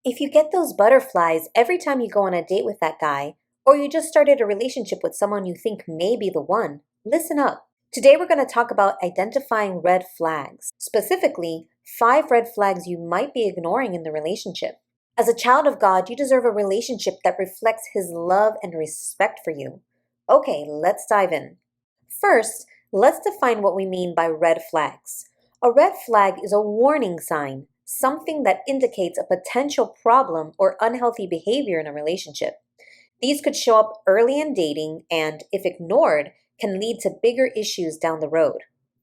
If you get those butterflies every time you go on a date with that guy, or you just started a relationship with someone you think may be the one, listen up. Today we're going to talk about identifying red flags, specifically 5 red flags you might be ignoring in the relationship. As a child of God, you deserve a relationship that reflects His love and respect for you. Okay, let's dive in. First, let's define what we mean by red flags. A red flag is a warning sign, something that indicates a potential problem or unhealthy behavior in a relationship. These could show up early in dating and, if ignored, can lead to bigger issues down the road.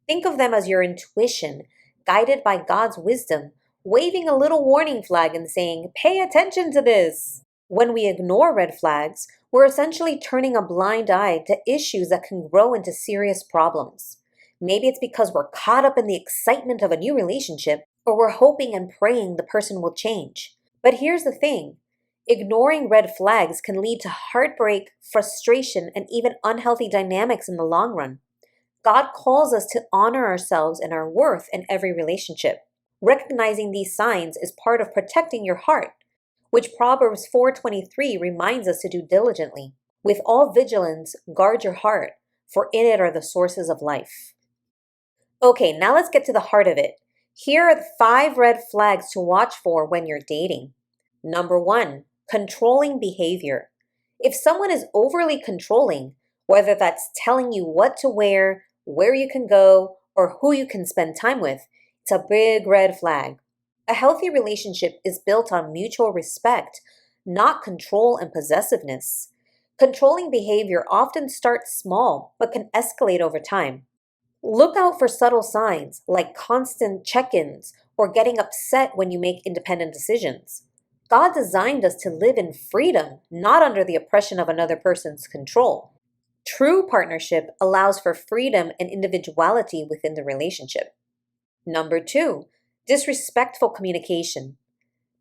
Think of them as your intuition, guided by God's wisdom, waving a little warning flag and saying, "Pay attention to this." When we ignore red flags, we're essentially turning a blind eye to issues that can grow into serious problems. Maybe it's because we're caught up in the excitement of a new relationship, or we're hoping and praying the person will change. But here's the thing. Ignoring red flags can lead to heartbreak, frustration, and even unhealthy dynamics in the long run. God calls us to honor ourselves and our worth in every relationship. Recognizing these signs is part of protecting your heart, which Proverbs 4:23 reminds us to do diligently. With all vigilance, guard your heart, for in it are the sources of life. Okay, now let's get to the heart of it. Here are the 5 red flags to watch for when you're dating. Number 1, controlling behavior. If someone is overly controlling, whether that's telling you what to wear, where you can go, or who you can spend time with, it's a big red flag. A healthy relationship is built on mutual respect, not control and possessiveness. Controlling behavior often starts small but can escalate over time. Look out for subtle signs like constant check ins or getting upset when you make independent decisions. God designed us to live in freedom, not under the oppression of another person's control. True partnership allows for freedom and individuality within the relationship. Number 2, disrespectful communication.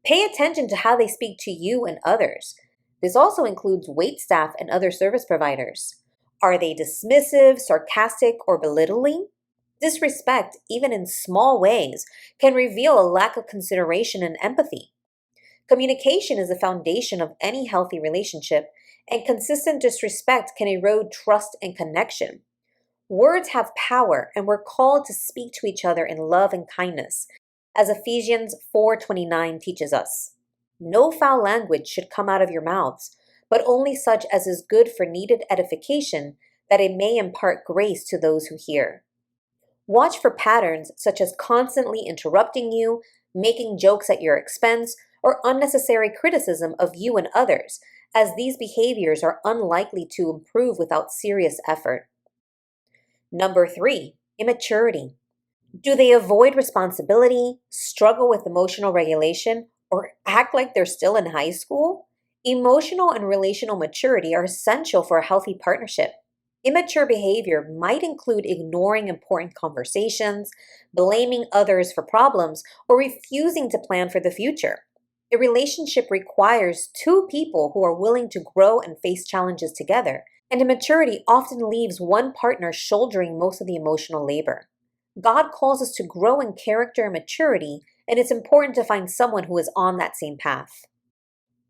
Pay attention to how they speak to you and others. This also includes waitstaff and other service providers. Are they dismissive, sarcastic, or belittling? Disrespect, even in small ways, can reveal a lack of consideration and empathy. Communication is the foundation of any healthy relationship, and consistent disrespect can erode trust and connection. Words have power, and we're called to speak to each other in love and kindness, as Ephesians 4:29 teaches us. No foul language should come out of your mouths, but only such as is good for needed edification, that it may impart grace to those who hear. Watch for patterns such as constantly interrupting you, making jokes at your expense, or unnecessary criticism of you and others, as these behaviors are unlikely to improve without serious effort. Number 3, immaturity. Do they avoid responsibility, struggle with emotional regulation, or act like they're still in high school? Emotional and relational maturity are essential for a healthy partnership. Immature behavior might include ignoring important conversations, blaming others for problems, or refusing to plan for the future. A relationship requires 2 people who are willing to grow and face challenges together, and immaturity often leaves one partner shouldering most of the emotional labor. God calls us to grow in character and maturity, and it's important to find someone who is on that same path.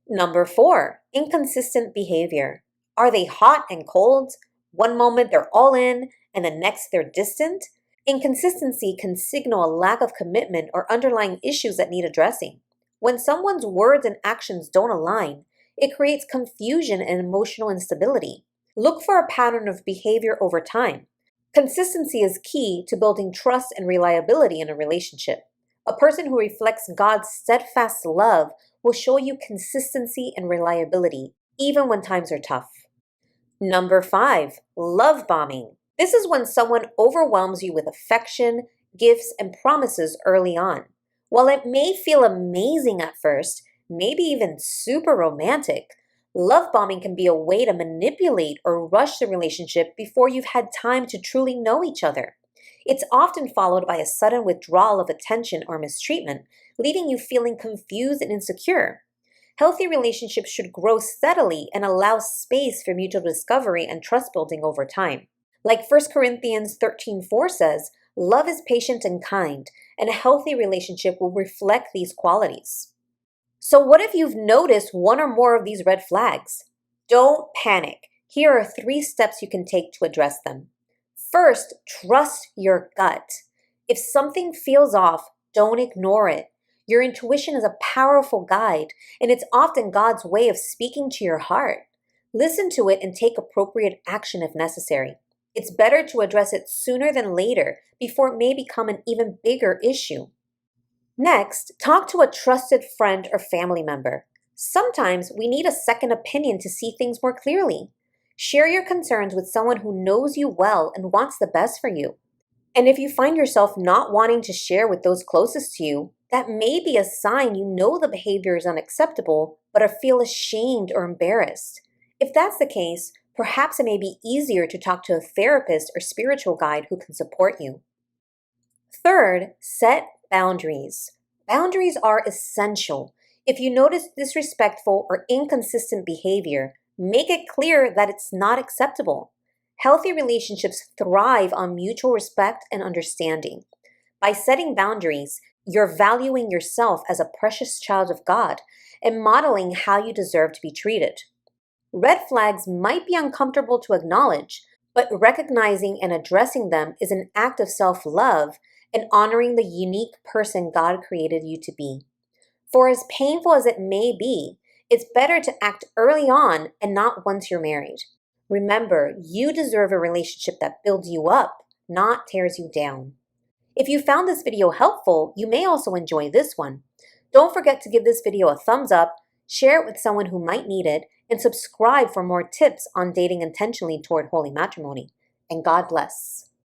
Number 4, inconsistent behavior. Are they hot and cold? One moment they're all in, and the next they're distant? Inconsistency can signal a lack of commitment or underlying issues that need addressing. When someone's words and actions don't align, it creates confusion and emotional instability. Look for a pattern of behavior over time. Consistency is key to building trust and reliability in a relationship. A person who reflects God's steadfast love will show you consistency and reliability, even when times are tough. Number 5, love bombing. This is when someone overwhelms you with affection, gifts, and promises early on. While it may feel amazing at first, maybe even super romantic, love bombing can be a way to manipulate or rush the relationship before you've had time to truly know each other. It's often followed by a sudden withdrawal of attention or mistreatment, leaving you feeling confused and insecure. Healthy relationships should grow steadily and allow space for mutual discovery and trust building over time. Like 1 Corinthians 13:4 says, love is patient and kind, and a healthy relationship will reflect these qualities. So, what if you've noticed one or more of these red flags? Don't panic. Here are 3 steps you can take to address them. First, trust your gut. If something feels off, don't ignore it. Your intuition is a powerful guide, and it's often God's way of speaking to your heart. Listen to it and take appropriate action if necessary. It's better to address it sooner than later before it may become an even bigger issue. Next, talk to a trusted friend or family member. Sometimes we need a second opinion to see things more clearly. Share your concerns with someone who knows you well and wants the best for you. And if you find yourself not wanting to share with those closest to you, that may be a sign you know the behavior is unacceptable, but feel ashamed or embarrassed. If that's the case, perhaps it may be easier to talk to a therapist or spiritual guide who can support you. Third, set boundaries. Boundaries are essential. If you notice disrespectful or inconsistent behavior, make it clear that it's not acceptable. Healthy relationships thrive on mutual respect and understanding. By setting boundaries, you're valuing yourself as a precious child of God and modeling how you deserve to be treated. Red flags might be uncomfortable to acknowledge, but recognizing and addressing them is an act of self love and honoring the unique person God created you to be. For as painful as it may be, it's better to act early on and not once you're married. Remember, you deserve a relationship that builds you up, not tears you down. If you found this video helpful, you may also enjoy this one. Don't forget to give this video a thumbs up, share it with someone who might need it, and subscribe for more tips on dating intentionally toward holy matrimony. And God bless.